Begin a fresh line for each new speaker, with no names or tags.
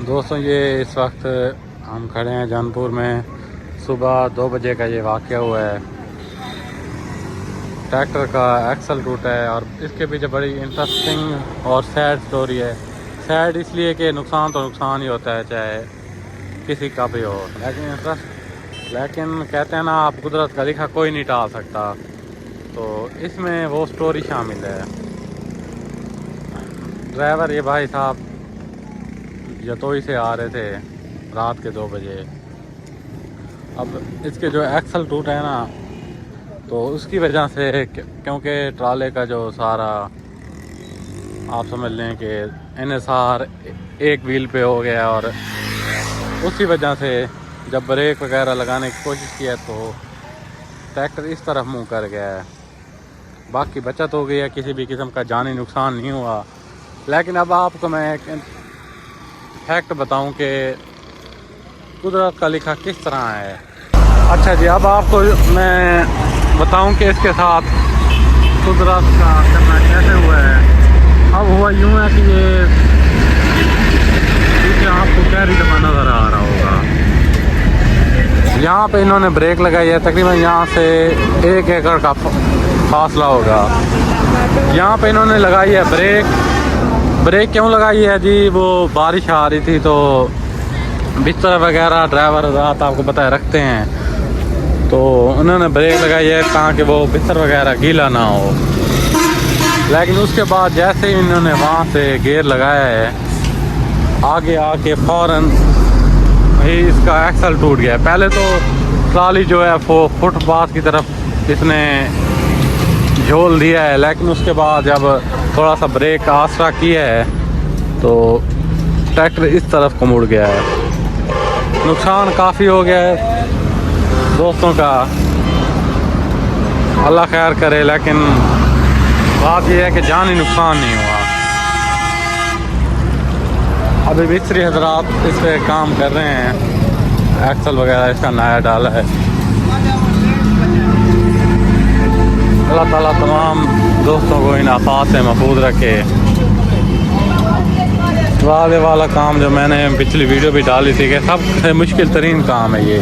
दोस्तों ये इस वक्त हम खड़े हैं जौनपुर में। सुबह 2 बजे का ये वाक़या हुआ है। ट्रैक्टर का एक्सल टूटा है और इसके पीछे बड़ी इंटरेस्टिंग और सैड स्टोरी है। सैड इसलिए कि नुकसान तो नुकसान ही होता है, चाहे किसी का भी हो, लेकिन कहते हैं ना, आप कुदरत का लिखा कोई नहीं टाल सकता। तो इसमें वो स्टोरी शामिल है। ड्राइवर ये भाई साहब जतोई से आ रहे थे रात के 2 बजे। अब इसके जो एक्सल टूटा है ना, तो उसकी वजह से, क्योंकि ट्राले का जो सारा आप समझ लें कि इन्हिसार एक व्हील पे हो गया, और उसी वजह से जब ब्रेक वगैरह लगाने की कोशिश की है तो ट्रैक्टर इस तरफ मुंह कर गया है। बाकी बचत हो गई है, किसी भी किस्म का जानी नुकसान नहीं हुआ। लेकिन अब आपको मैं एक फैक्ट बताऊं कि कुदरत का लिखा किस तरह है। अच्छा जी, अब आपको मैं बताऊं कि इसके साथ कुदरत का करना कैसे हुआ है। अब हुआ यूँ है कि ये पीछे आपको कैरी डब्बा नज़र आ रहा होगा, यहाँ पे इन्होंने ब्रेक लगाई है। तकरीबन यहाँ से 1 एकड़ का फासला होगा। यहाँ पे इन्होंने लगाई है ब्रेक क्यों लगाई है जी? वो बारिश आ रही थी तो बिस्तर वगैरह ड्राइवर रात आपको पता है रखते हैं, तो उन्होंने ब्रेक लगाई है ताकि वो बिस्तर वगैरह गीला ना हो। लेकिन उसके बाद जैसे ही इन्होंने वहाँ से गियर लगाया है, आगे आके फ़ौरन ही इसका एक्सल टूट गया। पहले तो ट्राली जो है वो फुटपाथ की तरफ इसने झोल दिया है, लेकिन उसके बाद जब थोड़ा सा ब्रेक का आसरा किया है तो ट्रैक्टर इस तरफ को मुड़ गया है। नुकसान काफ़ी हो गया है दोस्तों का, अल्लाह खैर करे। लेकिन बात यह है कि जानी नुकसान नहीं हुआ। अभी मिस्त्री हजरात इस पे काम कर रहे हैं, एक्सल वगैरह इसका नया डाला है। अल्लाह ताला तमाम दोस्तों को इन आफात से महफूज रखे। वाले वाला काम जो मैंने पिछली वीडियो भी डाली थी कि सबसे मुश्किल तरीन काम है ये।